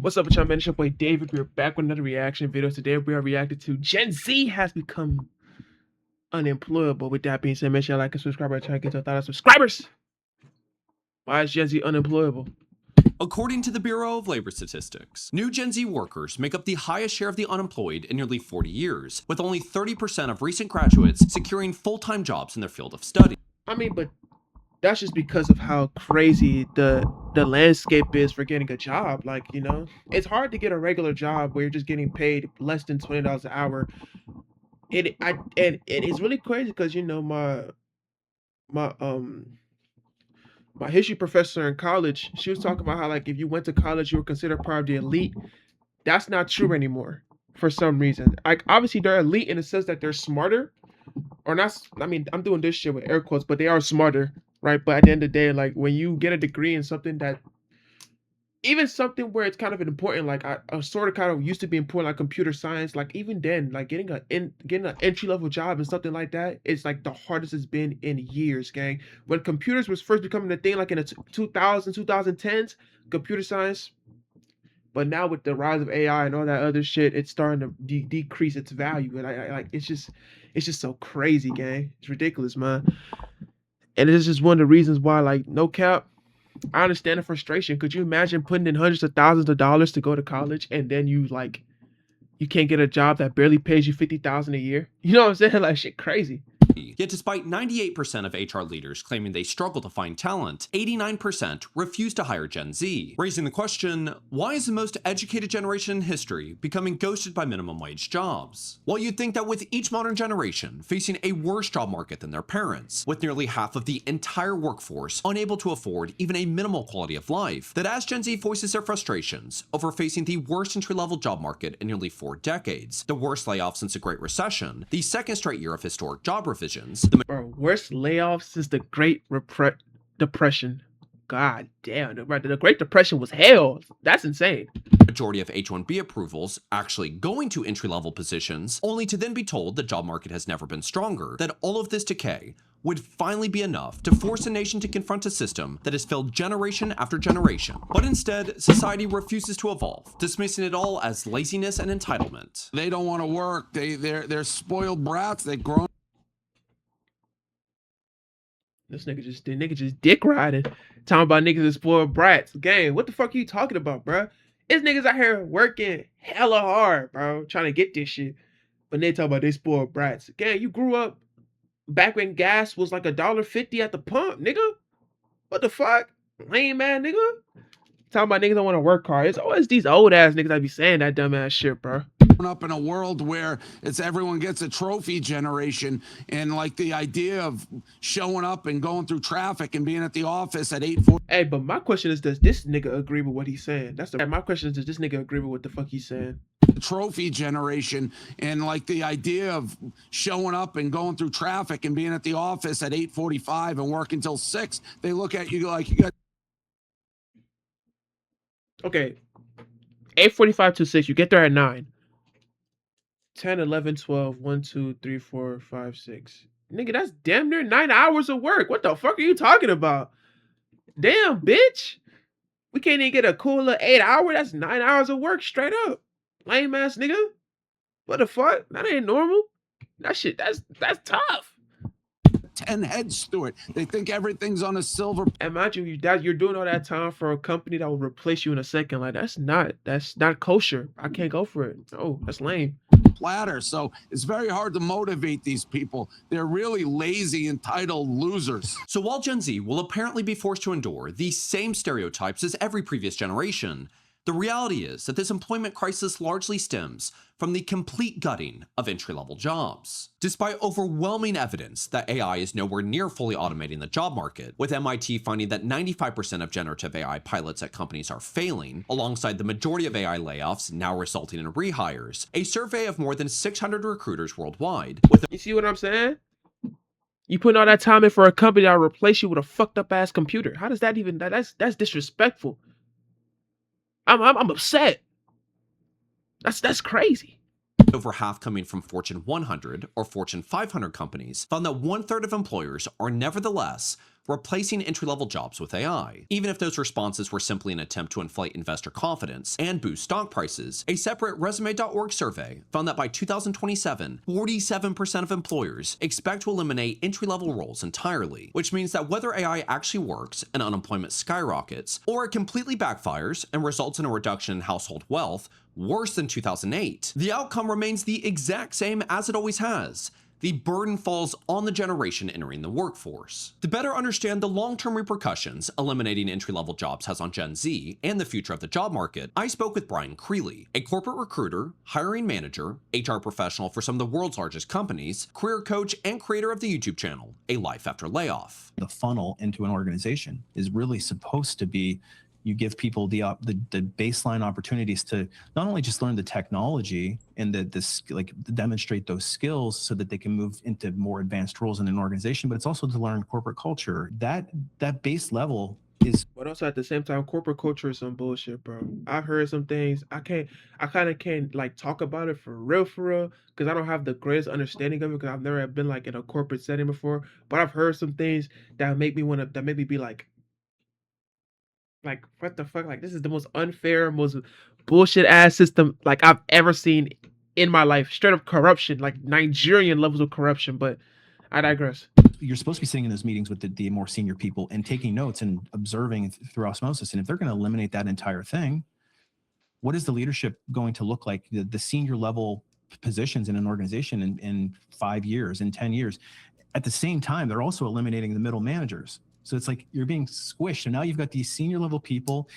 What's up, with y'all, man? It's your boy David. We're back with another reaction video. Today we are reacting to Gen Z has become unemployable. With that being said, make sure you like and subscribe. I try to get to 1,000 subscribers. Why is Gen Z unemployable? According to the Bureau of Labor Statistics, new Gen Z workers make up the highest share of the unemployed in nearly 40 years, with only 30% of recent graduates securing full-time jobs in their field of study. I mean, but that's just because of how crazy the landscape is for getting a job. Like, it's hard to get a regular job where you're just getting paid less than $20 an hour. It is really crazy because my my history professor in college, she was talking about how, like, if you went to college, you were considered part of the elite. That's not true anymore for some reason. Like, obviously, they're elite in the sense that they're smarter, or not. I mean, I'm doing this shit with air quotes, but they are smarter, right? But at the end of the day, like, when you get a degree in something that, even something where it's kind of important, like I sort of kind of used to be important, like computer science. Like, even then, like getting an entry level job and something like that, it's like the hardest it's been in years, gang. When computers was first becoming a thing, like in the 2010s, computer science. But now with the rise of AI and all that other shit, it's starting to decrease its value, and I like it's just so crazy, gang. It's ridiculous, man. And it's just one of the reasons why, like, no cap, I understand the frustration. Could you imagine putting in hundreds of thousands of dollars to go to college and then you can't get a job that barely pays you 50,000 a year? You know what I'm saying? Like, shit crazy. Yet despite 98% of HR leaders claiming they struggle to find talent, 89% refuse to hire Gen Z, raising the question, why is the most educated generation in history becoming ghosted by minimum wage jobs? Well, you'd think that with each modern generation facing a worse job market than their parents, with nearly half of the entire workforce unable to afford even a minimal quality of life, that as Gen Z voices their frustrations over facing the worst entry-level job market in nearly 4 decades, the worst layoffs since the Great Recession, the second straight year of historic job revisions, Bro, worst layoffs since the Depression. God damn, the Great Depression was hell. That's insane. Majority of H-1B approvals actually going to entry-level positions, only to then be told the job market has never been stronger, that all of this decay would finally be enough to force a nation to confront a system that has failed generation after generation. But instead, society refuses to evolve, dismissing it all as laziness and entitlement. They don't want to work. They're spoiled brats. They've grown. This nigga just dick riding. Talking about niggas that spoiled brats. Gang, what the fuck are you talking about, bro? It's niggas out here working hella hard, bro, trying to get this shit. But they talk about they spoiled brats. Gang, you grew up back when gas was like $1.50 at the pump, nigga. What the fuck? Lame man, nigga. Talking about niggas don't want to work hard. It's always these old ass niggas that be saying that dumb ass shit, bro. Up in a world where it's everyone gets a trophy generation, and like the idea of showing up and going through traffic and being at the office at 8:40. Hey, but my question is, does this nigga agree with what he's saying? My question is, does this nigga agree with what the fuck he's saying? Trophy generation, and like the idea of showing up and going through traffic and being at the office at 8:45 and working till 6. They look at you like you got. Okay, 8:45 to 6. You get there at 9. 10, 11, 12, 1, 2, 3, 4, 5, 6. Nigga, that's damn near 9 hours of work. What the fuck are you talking about? Damn, bitch. We can't even get a cooler 8 hour. That's 9 hours of work straight up. Lame ass nigga. What the fuck? That ain't normal. That's tough. 10 heads to it. They think everything's on a silver. Imagine you're doing all that time for a company that will replace you in a second. Like, that's not kosher. I can't go for it. Oh, that's lame. Platter. So it's very hard to motivate these people. They're really lazy, entitled losers. So while Gen Z will apparently be forced to endure the same stereotypes as every previous generation, the reality is that this employment crisis largely stems from the complete gutting of entry-level jobs. Despite overwhelming evidence that AI is nowhere near fully automating the job market, with MIT finding that 95% of generative AI pilots at companies are failing, alongside the majority of AI layoffs now resulting in rehires, a survey of more than 600 recruiters worldwide. You see what I'm saying? You putting all that time in for a company that'll replace you with a fucked up ass computer. How does that even? That's disrespectful. I'm upset. That's crazy. Over half coming from Fortune 100 or Fortune 500 companies, found that 1/3 of employers are nevertheless replacing entry-level jobs with AI. Even if those responses were simply an attempt to inflate investor confidence and boost stock prices, a separate Resume.org survey found that by 2027, 47% of employers expect to eliminate entry-level roles entirely, which means that whether AI actually works and unemployment skyrockets, or it completely backfires and results in a reduction in household wealth worse than 2008, the outcome remains the exact same as it always has. The burden falls on the generation entering the workforce. To better understand the long-term repercussions eliminating entry-level jobs has on Gen Z and the future of the job market, I spoke with Brian Creeley, a corporate recruiter, hiring manager, HR professional for some of the world's largest companies, career coach, and creator of the YouTube channel, A Life After Layoff. The funnel into an organization is really supposed to be, you give people the baseline opportunities to not only just learn the technology and demonstrate those skills so that they can move into more advanced roles in an organization, but it's also to learn corporate culture. That base level is. But also at the same time, corporate culture is some bullshit, bro. I've heard some things. I kind of can't like talk about it for real, because I don't have the greatest understanding of it because I've never been like in a corporate setting before. But I've heard some things that make me be like what the fuck? Like this is the most unfair, most bullshit ass system like I've ever seen in my life. Straight up corruption, like Nigerian levels of corruption. But I digress. You're supposed to be sitting in those meetings with the more senior people and taking notes and observing through osmosis. And if they're going to eliminate that entire thing, what is the leadership going to look like? The senior level positions in an organization in 5 years, in 10 years. At the same time, they're also eliminating the middle managers. So it's like you're being squished. And now you've got these senior level people.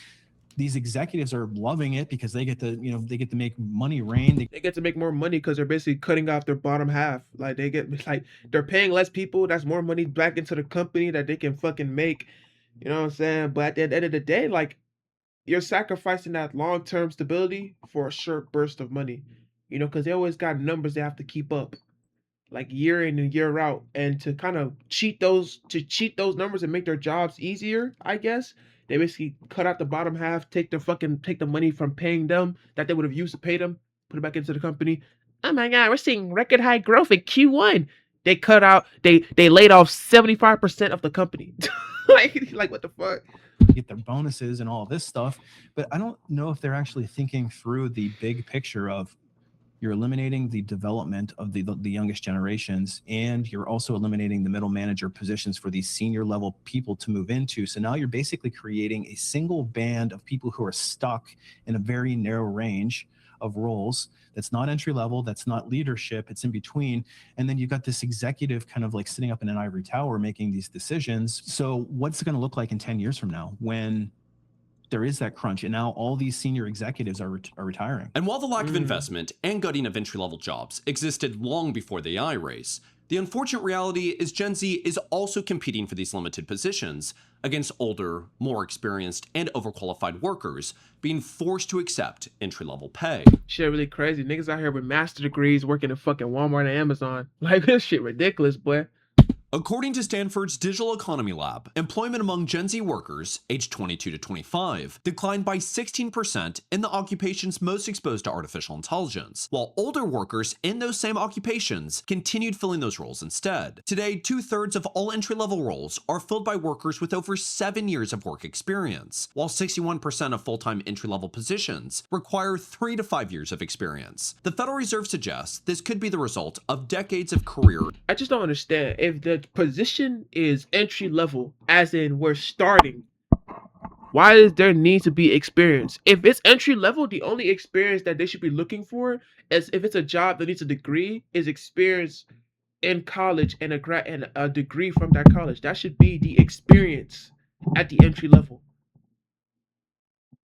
These executives are loving it because they get to, they get to make money rain. They get to make more money because they're basically cutting off their bottom half. Like they're paying less people. That's more money back into the company that they can fucking make. You know what I'm saying? But at the end of the day, like you're sacrificing that long-term stability for a short burst of money. Because they always got numbers they have to keep up, like year in and year out, and to kind of cheat those numbers and make their jobs easier, I guess. They basically cut out the bottom half, take the money from paying them that they would have used to pay them, put it back into the company. Oh my god, we're seeing record high growth in Q1. They cut out they laid off 75% of the company. like what the fuck? Get their bonuses and all this stuff. But I don't know if they're actually thinking through the big picture of, you're eliminating the development of the youngest generations, and you're also eliminating the middle manager positions for these senior level people to move into. So now you're basically creating a single band of people who are stuck in a very narrow range of roles. That's not entry level, that's not leadership, it's in between. And then you've got this executive kind of like sitting up in an ivory tower making these decisions. So what's it going to look like in 10 years from now when there is that crunch, and now all these senior executives are retiring? And while the lack of investment and gutting of entry-level jobs existed long before the AI race, the unfortunate reality is Gen Z is also competing for these limited positions against older, more experienced, and overqualified workers being forced to accept entry-level pay. Shit really crazy. Niggas out here with master degrees working at fucking Walmart and Amazon. Like this shit ridiculous, boy. According to Stanford's Digital Economy Lab, employment among Gen Z workers aged 22 to 25 declined by 16% in the occupations most exposed to artificial intelligence, while older workers in those same occupations continued filling those roles instead. Today, 2/3 of all entry-level roles are filled by workers with over 7 years of work experience, while 61% of full-time entry-level positions require 3 to 5 years of experience. The Federal Reserve suggests this could be the result of decades of career. I just don't understand. If the position is entry level, as in we're starting, why does there need to be experience? If it's entry level, the only experience that they should be looking for is, if it's a job that needs a degree, is experience in college and a degree from that college. That should be the experience at the entry level.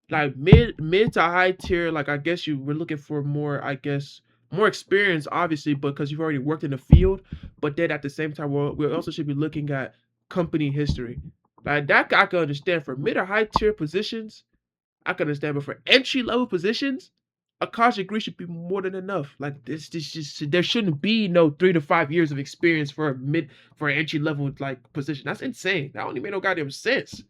Like mid to high tier, like I guess you were looking for more, I guess more experience, obviously, because you've already worked in the field. But then at the same time, we also should be looking at company history. Like that, I can understand for mid or high tier positions. I can understand, but for entry level positions, a college degree should be more than enough. Like this just there shouldn't be no 3 to 5 years of experience for an entry level like position. That's insane. That only made no goddamn sense.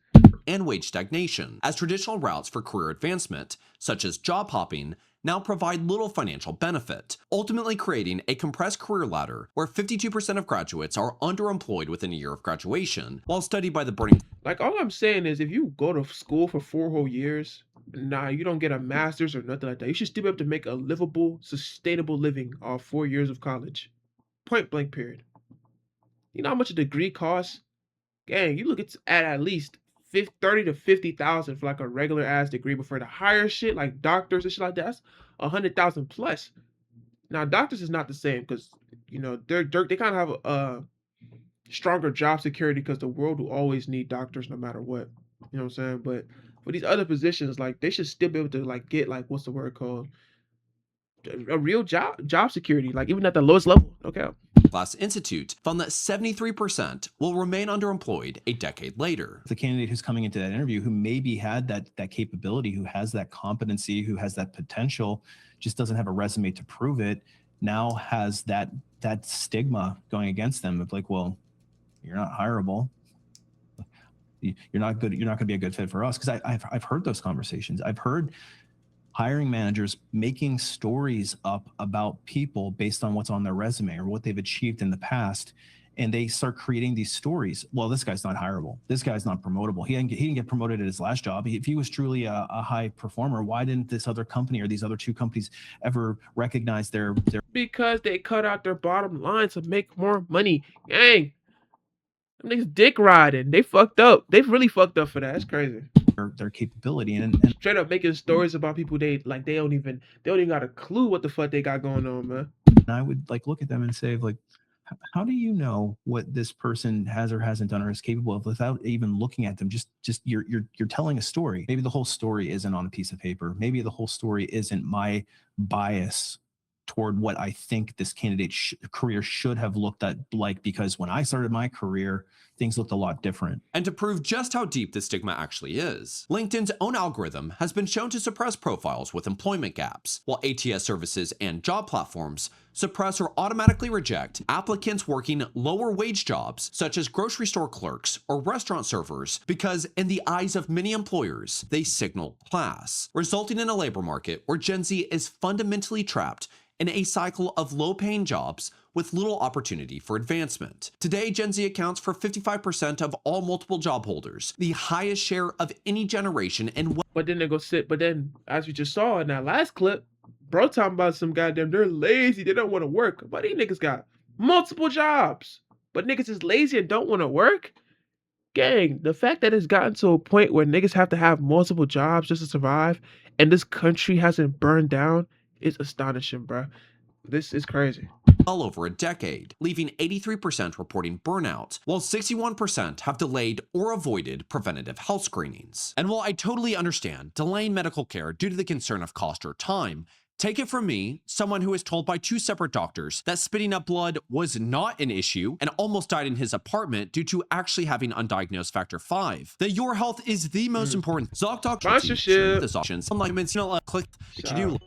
and wage stagnation, as traditional routes for career advancement, such as job hopping, now provide little financial benefit, ultimately creating a compressed career ladder where 52% of graduates are underemployed within a year of graduation, while studied by the burning. Like, all I'm saying is, if you go to school for 4 whole years, nah, you don't get a master's or nothing like that. You should still be able to make a livable, sustainable living off 4 years of college. Point blank, period. You know how much a degree costs? Gang, you look at least 30 to 50,000 for like a regular ass degree, but for the higher shit like doctors and shit like that, that's 100,000 plus. Now doctors is not the same because they kind of have a stronger job security because the world will always need doctors no matter what. You know what I'm saying? But for these other positions, like they should still be able to like get like what's the word called? A real job security, like even at the lowest level. Okay. Class Institute found that 73% will remain underemployed a decade later. The candidate who's coming into that interview, who maybe had that capability, who has that competency, who has that potential, just doesn't have a resume to prove it, now has that stigma going against them of like, well, you're not hireable. You're not good. You're not going to be a good fit for us. Because I've heard those conversations. I've heard hiring managers making stories up about people based on what's on their resume or what they've achieved in the past. And they start creating these stories. Well, this guy's not hireable. This guy's not promotable. He didn't get promoted at his last job. If he was truly a high performer, why didn't this other company or these other two companies ever recognize their Because they cut out their bottom line to make more money. Gang. Them niggas dick riding. They fucked up. They've really fucked up for that. That's crazy. their capability? And Straight up making stories about people they don't even got a clue what the fuck they got going on, man. I would like look at them and say, like, how do you know what this person has or hasn't done or is capable of without even looking at them? Just you're telling a story. Maybe the whole story isn't on a piece of paper. Maybe the whole story isn't my bias toward what I think this candidate's career should have looked at like, because when I started my career, things looked a lot different. And to prove just how deep the stigma actually is, LinkedIn's own algorithm has been shown to suppress profiles with employment gaps, while ATS services and job platforms suppress or automatically reject applicants working lower wage jobs such as grocery store clerks or restaurant servers because in the eyes of many employers, they signal class, resulting in a labor market where Gen Z is fundamentally trapped in a cycle of low-paying jobs with little opportunity for advancement. Today, Gen Z accounts for 55% of all multiple job holders, the highest share of any generation in. But then they go sit. But then, as we just saw in that last clip, bro talking about some goddamn, they're lazy, they don't want to work. But these niggas got multiple jobs. But niggas is lazy and don't want to work? Gang, the fact that it's gotten to a point where niggas have to have multiple jobs just to survive and this country hasn't burned down is astonishing, bro. This is crazy. Well over a decade, leaving 83% reporting burnout, while 61% have delayed or avoided preventative health screenings. And while I totally understand delaying medical care due to the concern of cost or time, take it from me, someone who was told by 2 separate doctors that spitting up blood was not an issue and almost died in his apartment due to actually having undiagnosed factor 5, that your health is the most important. ZocDoc Sponsorship. this option. Some like click that you do.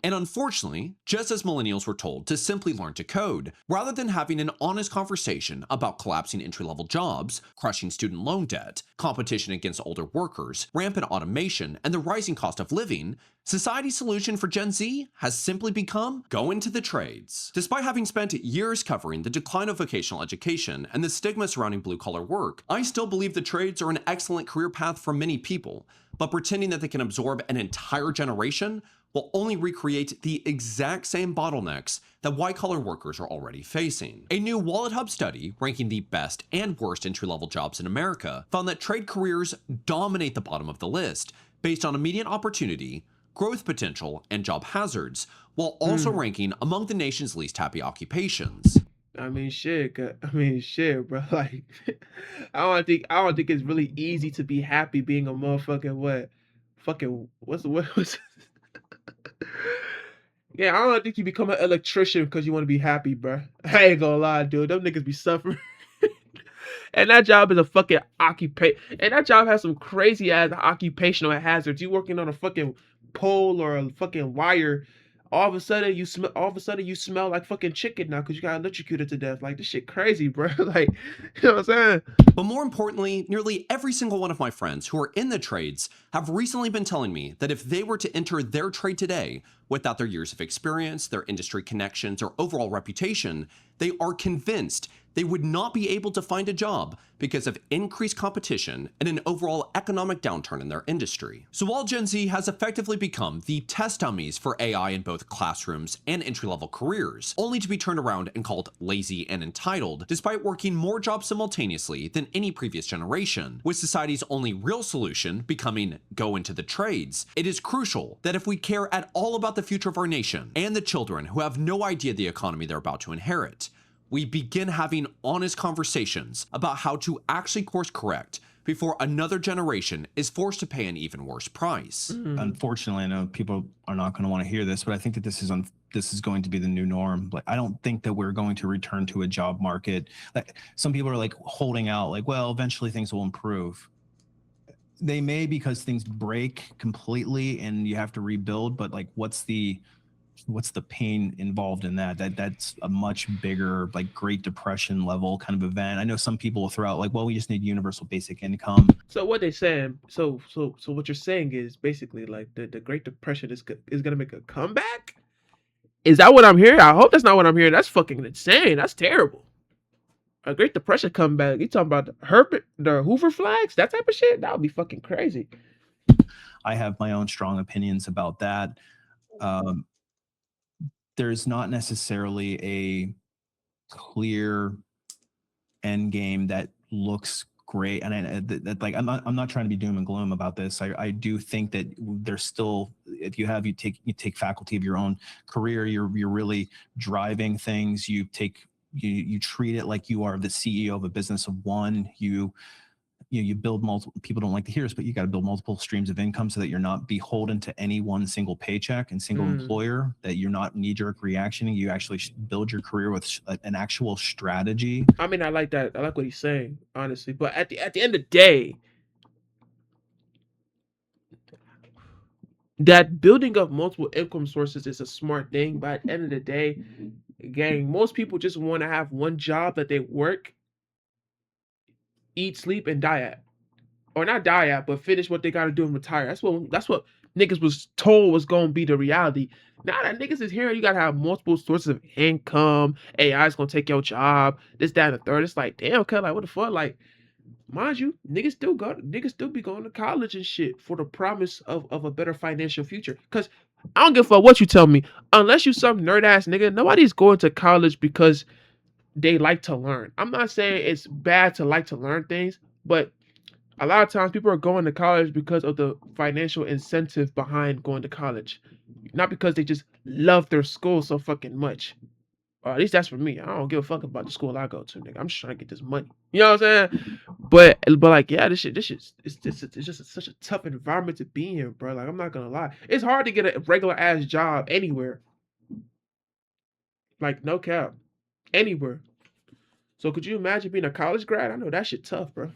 And unfortunately, just as millennials were told to simply learn to code, rather than having an honest conversation about collapsing entry-level jobs, crushing student loan debt, competition against older workers, rampant automation, and the rising cost of living, society's solution for Gen Z has simply become go into the trades. Despite having spent years covering the decline of vocational education and the stigma surrounding blue-collar work, I still believe the trades are an excellent career path for many people, but pretending that they can absorb an entire generation will only recreate the exact same bottlenecks that white-collar workers are already facing. A new Wallet Hub study, ranking the best and worst entry-level jobs in America, found that trade careers dominate the bottom of the list based on immediate opportunity, growth potential, and job hazards, while also ranking among the nation's least happy occupations. I mean, shit, bro. Like, I don't think it's really easy to be happy being a motherfucking what's yeah, I don't think you become an electrician because you want to be happy, bro. I ain't gonna lie, dude. Them niggas be suffering. And that job is a fucking occupation. And that job has some crazy ass occupational hazards. You working on a fucking pole or a fucking wire all of a sudden you smell like fucking chicken now because you got electrocuted to death. Like this shit crazy, bro. Like, you know what I'm saying? But more importantly, nearly every single one of my friends who are in the trades have recently been telling me that if they were to enter their trade today without their years of experience, their industry connections, or overall reputation, they are convinced they would not be able to find a job because of increased competition and an overall economic downturn in their industry. So while Gen Z has effectively become the test dummies for AI in both classrooms and entry-level careers, only to be turned around and called lazy and entitled, despite working more jobs simultaneously than any previous generation, with society's only real solution becoming go into the trades, it is crucial that if we care at all about the future of our nation and the children who have no idea the economy they're about to inherit, we begin having honest conversations about how to actually course correct before another generation is forced to pay an even worse price. Unfortunately, I know people are not going to want to hear this, but I think that this is going to be the new norm. Like, I don't think that we're going to return to a job market. Like, some people are like holding out, like, well, eventually things will improve. They may, because things break completely and you have to rebuild. But like, what's the pain involved in that? That's a much bigger, like, Great Depression level kind of event. I know some people will throw out like, well, we just need universal basic income. So what they saying? So what you're saying is basically like the Great Depression is gonna make a comeback. Is that what I'm hearing? I hope that's not what I'm hearing. That's fucking insane. That's terrible. A Great Depression comeback. You talking about the Hoover flags, that type of shit? That would be fucking crazy. I have my own strong opinions about that. Um, there's not necessarily a clear end game that looks great, and like, I'm not trying to be doom and gloom about this. I do think that there's still, if you take faculty of your own career, you're really driving things. You treat it like you are the CEO of a business of one. You build multiple, people don't like to hear this, but you got to build multiple streams of income so that you're not beholden to any one single paycheck and single employer, that you're not knee-jerk reactioning. You actually build your career with an actual strategy. I mean, I like that. I like what he's saying, honestly. But at the end of the day, that building up multiple income sources is a smart thing. But at the end of the day, gang, most people just want to have one job that they work, eat, sleep, and die at. Or not die at, but finish what they gotta do and retire. That's what niggas was told was gonna be the reality. Now that niggas is here, you gotta have multiple sources of income. AI is gonna take your job. This, that, and the third. It's like, damn, cut, like, what the fuck? Like, mind you, niggas still be going to college and shit for the promise of a better financial future. Cause I don't give a fuck what you tell me. Unless you some nerd ass nigga, nobody's going to college because they like to learn. I'm not saying it's bad to like to learn things, but a lot of times people are going to college because of the financial incentive behind going to college, not because they just love their school so fucking much. Or at least that's for me. I don't give a fuck about the school I go to, nigga. I'm just trying to get this money. You know what I'm saying? But like, yeah, this shit, it's just such a tough environment to be in, bro. Like, I'm not gonna lie, it's hard to get a regular ass job anywhere. Like, no cap, anywhere. So could you imagine being a college grad? I know that shit tough, bro.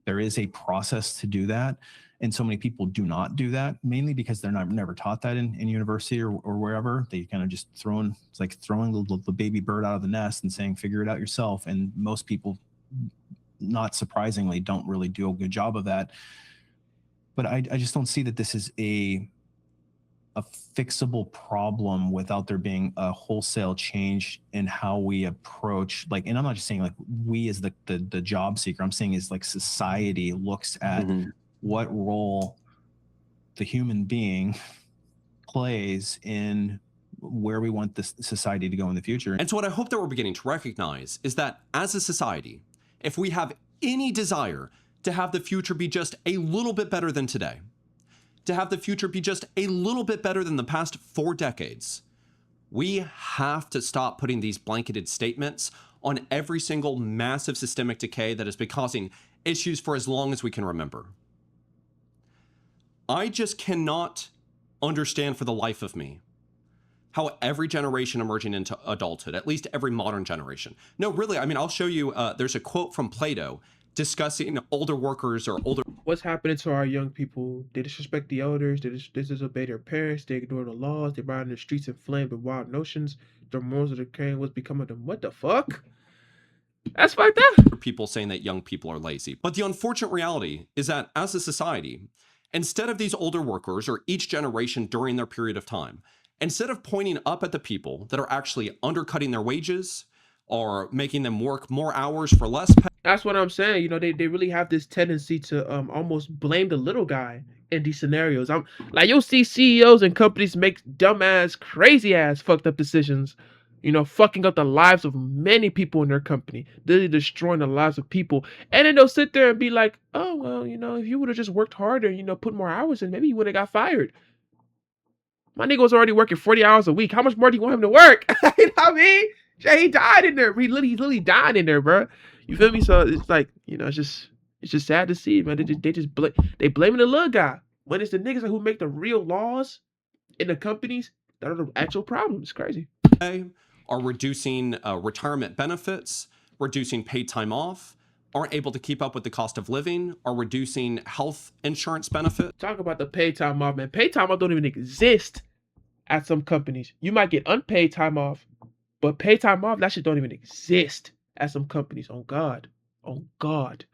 There is a process to do that, and so many people do not do that, mainly because they're never taught that in university or wherever. They kind of just it's like throwing the baby bird out of the nest and saying, figure it out yourself. And most people, not surprisingly, don't really do a good job of that. But I just don't see that this is a fixable problem without there being a wholesale change in how we approach, like, and I'm not just saying like we as the job seeker, I'm saying is like society looks at what role the human being plays in where we want this society to go in the future. And so what I hope that we're beginning to recognize is that as a society, if we have any desire to have the future be just a little bit better than today, to have the future be just a little bit better than the past 4 decades, we have to stop putting these blanketed statements on every single massive systemic decay that has been causing issues for as long as we can remember. I just cannot understand for the life of me how every generation emerging into adulthood, at least every modern generation. No, really, I mean, I'll show you, there's a quote from Plato discussing older workers or older What's happening to our young people? They disrespect the elders. They disobey their parents. They ignore the laws. They ride in the streets inflamed with wild notions. Their morals are decaying. What's becoming of them? What the fuck? That's fucked up. people saying that young people are lazy. But the unfortunate reality is that as a society, instead of these older workers or each generation during their period of time, instead of pointing up at the people that are actually undercutting their wages or making them work more hours for less pay. That's what I'm saying. You know, they really have this tendency to almost blame the little guy in these scenarios. I'm like, you'll see CEOs and companies make dumbass, crazy ass, fucked up decisions. You know, fucking up the lives of many people in their company, literally destroying the lives of people. And then they'll sit there and be like, "Oh well, you know, if you would have just worked harder, you know, put more hours in, maybe you would have got fired." My nigga was already working 40 hours a week. How much more do you want him to work? You know what I mean? Jay, he died in there. He's literally dying in there, bro. You feel me? So it's like, you know, it's just sad to see, man. They blaming the little guy when it's the niggas who make the real laws in the companies that are the actual problem. It's crazy. Are reducing retirement benefits, reducing paid time off, aren't able to keep up with the cost of living, are reducing health insurance benefits. Talk about the paid time off, man. Paid time off don't even exist at some companies. You might get unpaid time off, but paid time off, that shit don't even exist at some companies. On God. On God.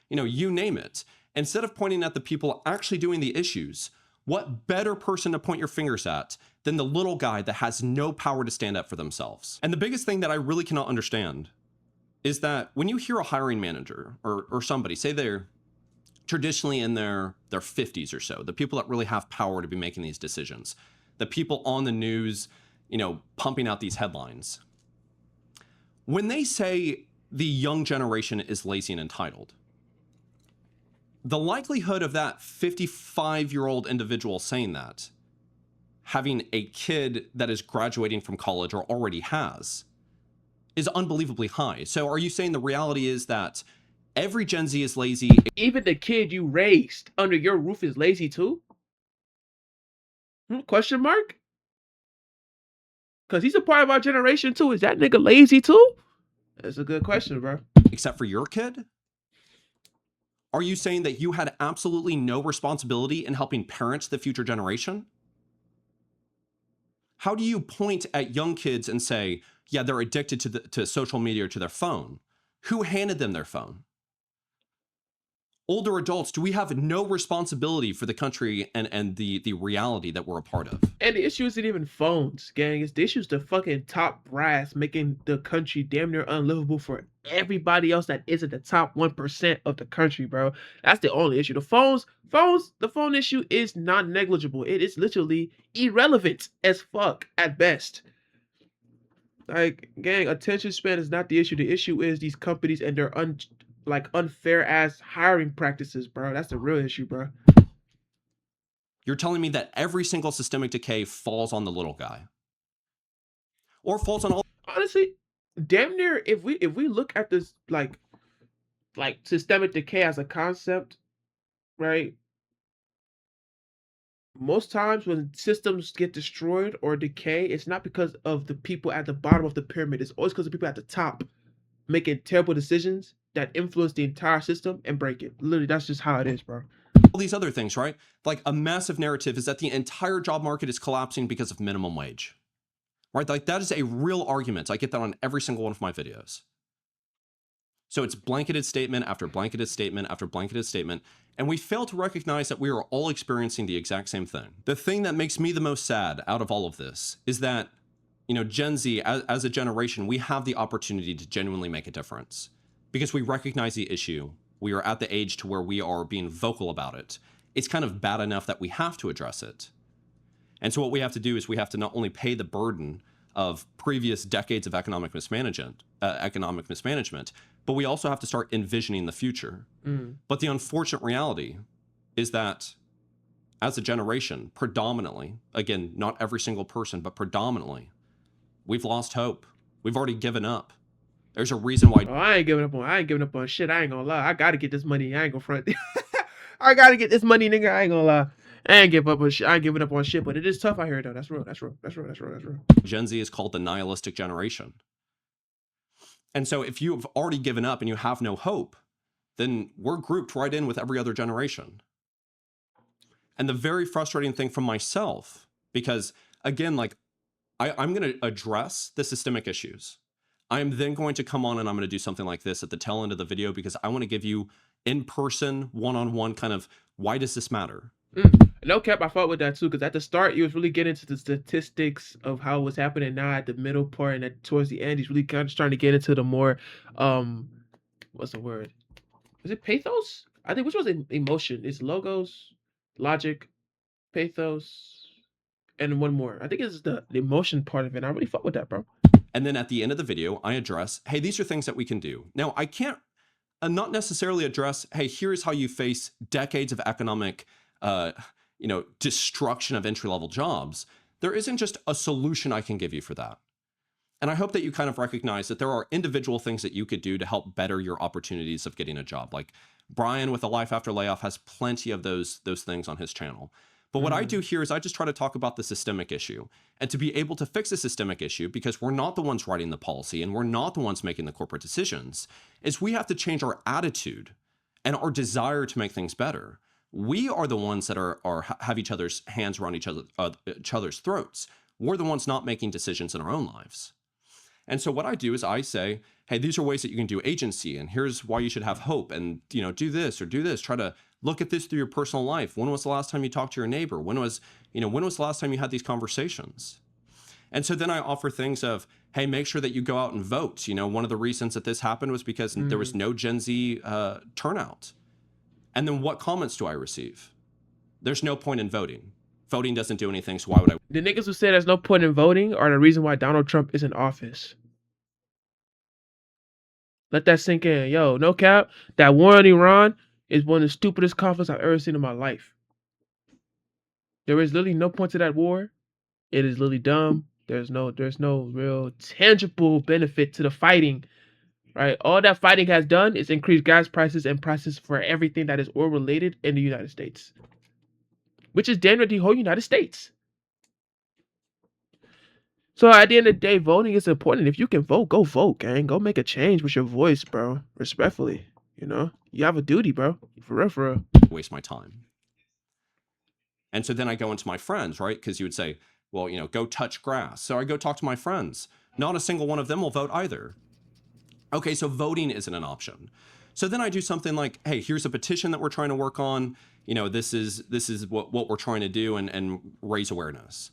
You know, you name it. Instead of pointing at the people actually doing the issues, what better person to point your fingers at than the little guy that has no power to stand up for themselves? And the biggest thing that I really cannot understand is that when you hear a hiring manager or somebody, say they're traditionally in their 50s or so, the people that really have power to be making these decisions, the people on the news, you know, pumping out these headlines, when they say the young generation is lazy and entitled, the likelihood of that 55-year-old individual saying that, having a kid that is graduating from college or already has, is unbelievably high. So are you saying the reality is that every Gen Z is lazy? Even the kid you raised under your roof is lazy too? Question mark? Because he's a part of our generation too. Is that nigga lazy too? That's a good question, bro. Except for your kid? Are you saying that you had absolutely no responsibility in helping parent the future generation? How do you point at young kids and say, yeah, they're addicted to social media or to their phone? Who handed them their phone? Older adults, do we have no responsibility for the country and the reality that we're a part of? And the issue isn't even phones, gang. It's the issue's the fucking top brass making the country damn near unlivable for everybody else that isn't the top 1% of the country, bro. That's the only issue. The phone issue is non-negligible. It is literally irrelevant as fuck at best. Like, gang, attention span is not the issue. The issue is these companies and their unfair ass hiring practices, bro. That's the real issue, bro. You're telling me that every single systemic decay falls on the little guy, or falls on all? Honestly, damn near if we look at this like systemic decay as a concept, right? Most times when systems get destroyed or decay, it's not because of the people at the bottom of the pyramid. It's always because of people at the top making terrible decisions that influence the entire system and break it. Literally, that's just how it is, bro. All these other things, right? Like a massive narrative is that the entire job market is collapsing because of minimum wage, right? Like that is a real argument. I get that on every single one of my videos. So it's blanketed statement after blanketed statement after blanketed statement, and we fail to recognize that we are all experiencing the exact same thing. The thing that makes me the most sad out of all of this is that, you know, Gen Z, as a generation, we have the opportunity to genuinely make a difference because we recognize the issue. We are at the age to where we are being vocal about it. It's kind of bad enough that we have to address it. And so what we have to do is we have to not only pay the burden of previous decades of economic mismanagement, but we also have to start envisioning the future. But the unfortunate reality is that as a generation, predominantly, again, not every single person, but predominantly, we've lost hope. We've already given up. There's a reason why. Oh, I ain't giving up on shit. I ain't gonna lie. I gotta get this money. I ain't gonna front. I gotta get this money, nigga. I ain't gonna lie. I ain't giving up on shit. I ain't giving up on shit, but it is tough out here though. That's real. That's real. That's real. That's real. That's real. Gen Z is called the nihilistic generation. And so if you've already given up and you have no hope, then we're grouped right in with every other generation. And the very frustrating thing for myself, because again, like I'm going to address the systemic issues. I am then going to come on and I'm going to do something like this at the tail end of the video because I want to give you in person, one-on-one kind of why does this matter? No cap, I fought with that too, because at the start you was really getting into the statistics of how it was happening. Now at the middle part and towards the end, he's really kind of starting to get into the more, what's the word? Is it pathos? I think which was emotion? It's logos, logic, pathos, and one more. I think it's the emotion part of it. I really fought with that, bro. And then at the end of the video, I address, hey, these are things that we can do. Now, I can't not necessarily address, hey, here's how you face decades of economic, destruction of entry-level jobs. There isn't just a solution I can give you for that. And I hope that you kind of recognize that there are individual things that you could do to help better your opportunities of getting a job. Like Brian with a Life After Layoff has plenty of those things on his channel. But what I do here is I just try to talk about the systemic issue and to be able to fix the systemic issue, because we're not the ones writing the policy and we're not the ones making the corporate decisions, is we have to change our attitude and our desire to make things better. We are the ones that have each other's hands around each other's throats. We're the ones not making decisions in our own lives. And so what I do is I say, hey, these are ways that you can do agency, and here's why you should have hope, and do this or do this. Try to look at this through your personal life. When was the last time you talked to your neighbor? When was the last time you had these conversations? And so then I offer things of, hey, make sure that you go out and vote. One of the reasons that this happened was because there was no Gen Z turnout. And then what comments do I receive? There's no point in voting. Voting doesn't do anything, so why would I? The niggas who say there's no point in voting are the reason why Donald Trump is in office. Let that sink in. Yo, no cap. That war on Iran is one of the stupidest conflicts I've ever seen in my life. There is literally no point to that war. It is literally dumb. There's no real tangible benefit to the fighting. Right? All that fighting has done is increase gas prices and prices for everything that is oil related in the United States. Which is damn near the whole United States. So at the end of the day, voting is important. If you can vote, go vote, gang. Go make a change with your voice, bro. Respectfully. You have a duty, bro. For real, for real. Waste my time. And so then I go into my friends, right? Because you would say, well, go touch grass. So I go talk to my friends. Not a single one of them will vote either. Okay, so voting isn't an option. So then I do something like, hey, here's a petition that we're trying to work on. This is what we're trying to do and raise awareness.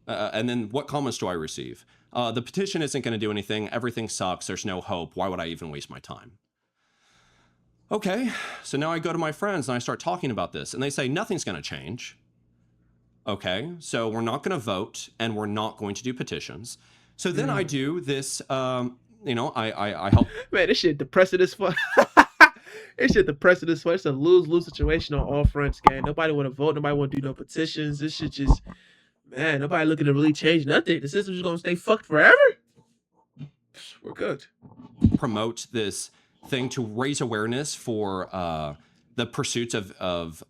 And then what comments do I receive? The petition isn't going to do anything. Everything sucks. There's no hope. Why would I even waste my time? Okay, so now I go to my friends and I start talking about this, and they say nothing's going to change. Okay, so we're not going to vote and we're not going to do petitions. So then I do this, I help. Man, this shit depressing as fuck. This shit depressing as fuck. It's a lose-lose situation on all fronts, gang. Nobody want to vote. Nobody want to do no petitions. This shit just, man, nobody looking to really change nothing. The system's just going to stay fucked forever. We're good. Promote this thing to raise awareness for the pursuits of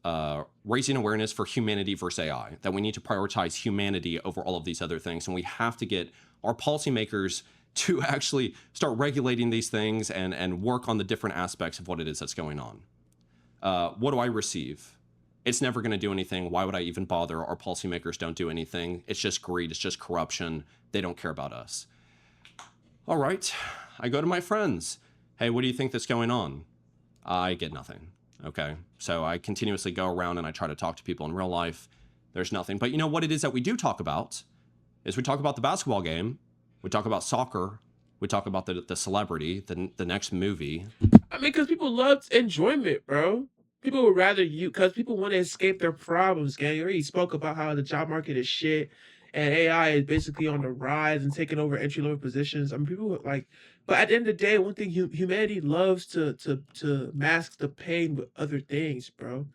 raising awareness for humanity versus AI, that we need to prioritize humanity over all of these other things. And we have to get our policymakers to actually start regulating these things and work on the different aspects of what it is that's going on. What do I receive? It's never going to do anything. Why would I even bother? Our policymakers don't do anything. It's just greed. It's just corruption. They don't care about us. All right. I go to my friends. Hey, what do you think that's going on? I get nothing. Okay. So I continuously go around and I try to talk to people in real life. There's nothing. But what it is that we do talk about is we talk about the basketball game. We talk about soccer. We talk about the celebrity, the next movie. I mean, because people love enjoyment, bro. People would rather because people want to escape their problems, gang. You already spoke about how the job market is shit and AI is basically on the rise and taking over entry-level positions. I mean, people would but at the end of the day, one thing humanity loves to mask the pain with other things, bro.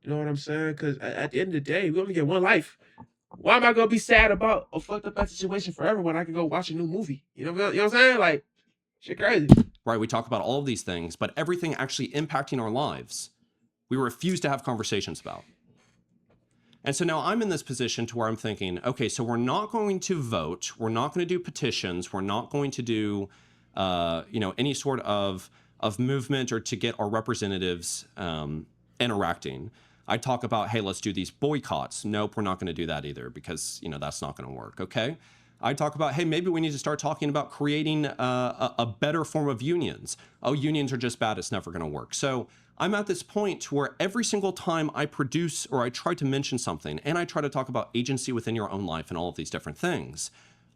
You know what I'm saying? Because at the end of the day, we only get one life. Why am I gonna be sad about a fucked up bad situation forever when I can go watch a new movie? You know what I'm saying? Like, shit crazy. Right, we talk about all of these things, but everything actually impacting our lives, we refuse to have conversations about. And so now I'm in this position to where I'm thinking, okay, so we're not going to vote, we're not going to do petitions, we're not going to do any sort of movement or to get our representatives interacting. I talk about, hey, let's do these boycotts. Nope, we're not going to do that either because, that's not going to work. Okay. I talk about, hey, maybe we need to start talking about creating a better form of unions. Oh, unions are just bad. It's never going to work. So I'm at this point where every single time I produce or I try to mention something and I try to talk about agency within your own life and all of these different things,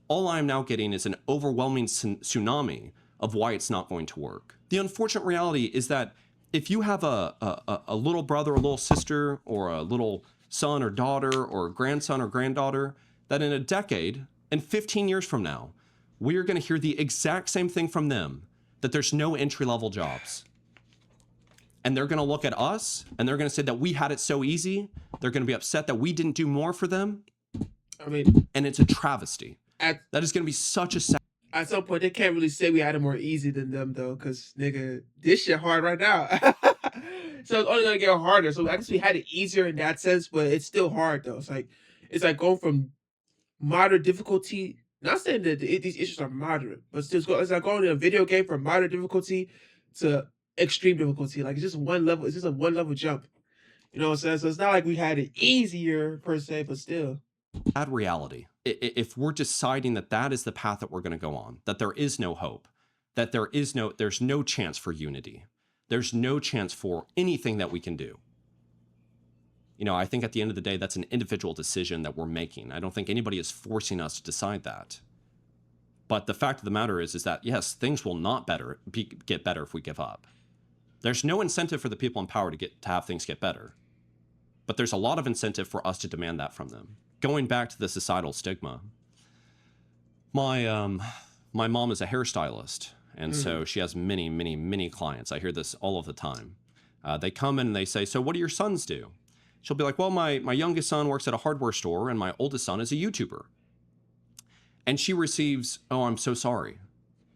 all I'm now getting is an overwhelming tsunami of why it's not going to work. The unfortunate reality is that if you have a little brother or little sister or a little son or daughter or grandson or granddaughter, that in a decade and 15 years from now, we are going to hear the exact same thing from them, that there's no entry-level jobs. And they're going to look at us and they're going to say that we had it so easy. They're going to be upset that we didn't do more for them. And it's a travesty. That is going to be such a sad. At some point, they can't really say we had it more easy than them, though, because, nigga, this shit hard right now. So it's only going to get harder. So I guess we had it easier in that sense, but it's still hard, though. It's like going from moderate difficulty. Not saying that these issues are moderate, but it's like going in a video game from moderate difficulty to extreme difficulty. Like, it's just one level. It's just a one level jump. You know what I'm saying? So it's not like we had it easier, per se, but still. Bad reality. If we're deciding that that is the path that we're going to go on, that there is no hope, that there's no chance for unity, there's no chance for anything that we can do. I think at the end of the day, that's an individual decision that we're making. I don't think anybody is forcing us to decide that. But the fact of the matter is that, yes, things will not get better if we give up. There's no incentive for the people in power to have things get better. But there's a lot of incentive for us to demand that from them. Going back to the societal stigma, my mom is a hairstylist, and so she has many, many, many clients. I hear this all of the time. They come in and they say, so what do your sons do? She'll be like, well, my youngest son works at a hardware store, and my oldest son is a YouTuber. And she receives, oh, I'm so sorry.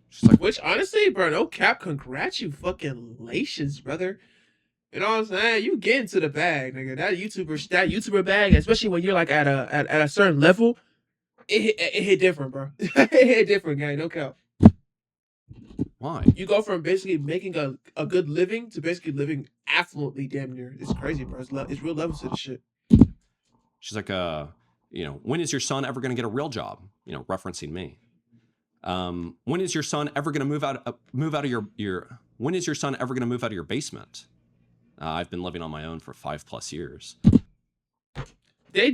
She's like, which, honestly, bro, no cap, congratulations, brother. You know what I'm saying? You get into the bag, nigga. That YouTuber bag, especially when you're like at a certain level, it hit different, bro. It hit different, gang. No cap. Why? You go from basically making a good living to basically living affluently, damn near. It's crazy, bro. It's real levels to the shit. She's like, when is your son ever going to get a real job? Referencing me. When is your son ever going to move out of your? When is your son ever going to move out of your basement? I've been living on my own for 5+ years.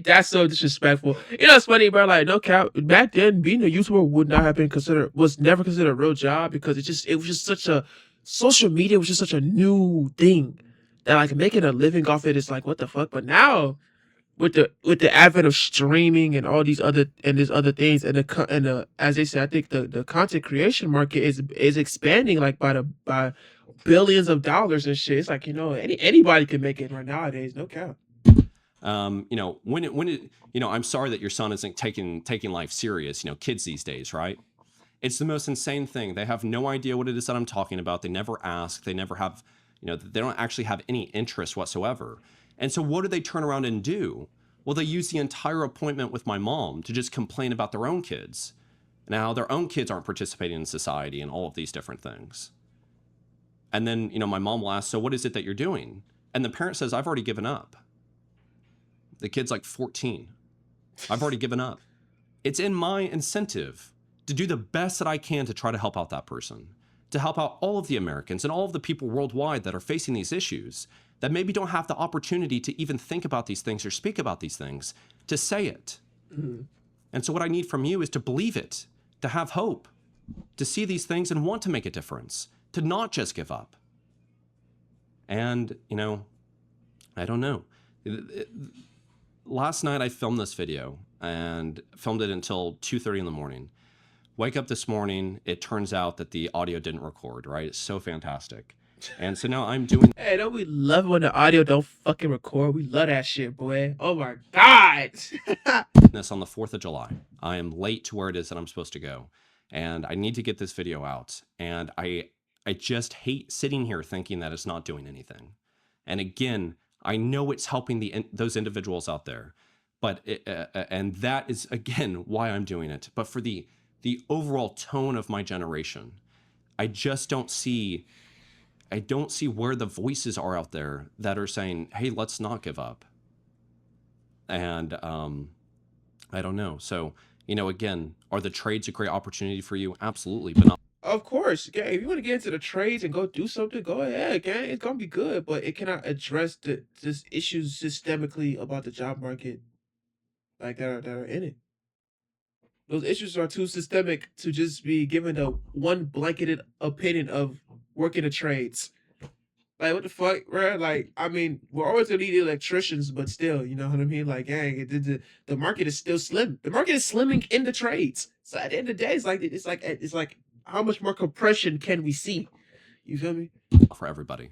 That's so disrespectful. It's funny, bro. Like, no cap. Back then, being a YouTuber was never considered a real job because it was just such a social media was just such a new thing that like making a living off it is like what the fuck. But now, with the advent of streaming and all these other things and as they say, I think the content creation market is expanding like by billions of dollars and shit. It's like anybody can make it right nowadays. No cap. I'm sorry that your son isn't taking life serious. Kids these days, right? It's the most insane thing. They have no idea what it is that I'm talking about. They never ask. They never have, they don't actually have any interest whatsoever. And so what do they turn around and do? Well, they use the entire appointment with my mom to just complain about their own kids. Now, their own kids aren't participating in society and all of these different things. And then, my mom will ask, so what is it that you're doing? And the parent says, I've already given up. The kid's like 14. I've already given up. It's in my incentive to do the best that I can to try to help out that person, to help out all of the Americans and all of the people worldwide that are facing these issues that maybe don't have the opportunity to even think about these things or speak about these things, to say it. Mm-hmm. And so what I need from you is to believe it, to have hope, to see these things and want to make a difference, to not just give up. And, I don't know. Last night I filmed this video and filmed it until 2:30 in the morning. Wake up this morning, it turns out that the audio didn't record, right? It's so fantastic. And so now I'm doing... Hey, don't we love when the audio don't fucking record? We love that shit, boy. Oh my God. This on the 4th of July. I am late to where it is that I'm supposed to go. And I need to get this video out. And I just hate sitting here thinking that it's not doing anything. And again, I know it's helping those individuals out there. But and that is, again, why I'm doing it. But for the overall tone of my generation, I just don't see where the voices are out there that are saying, hey, let's not give up. And I don't know. So, again, are the trades a great opportunity for you? Absolutely, but not. Of course, gang. If you want to get into the trades and go do something, go ahead, gang. It's gonna be good, but it cannot address the just issues systemically about the job market, like that are in it. Those issues are too systemic to just be given a one blanketed opinion of working the trades. Like what the fuck, bro? Like, I mean, we're always gonna need electricians, but still, you know what I mean? Like, gang, the market is still slim. The market is slimming in the trades. So at the end of the day, it's like how much more compression can we see? You feel me? For everybody.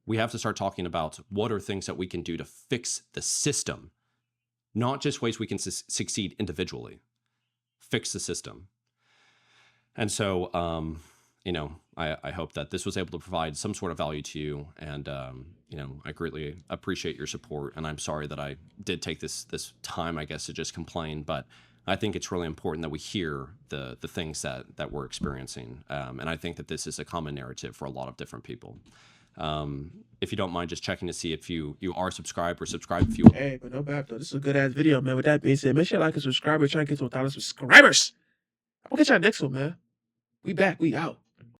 We have to start talking about what are things that we can do to fix the system, not just ways we can succeed individually. Fix the system. And so, I hope that this was able to provide some sort of value to you. And, I greatly appreciate your support. And I'm sorry that I did take this time, I guess, to just complain. But I think it's really important that we hear the things that we're experiencing. And I think that this is a common narrative for a lot of different people. If you don't mind just checking to see if you are subscribed or subscribe if you. Hey, but no bad though. This is a good ass video, man. With that being said, make sure you like and subscribe. We're trying to get to 1,000 subscribers. I'm gonna get y'all next one, man. We back. We out.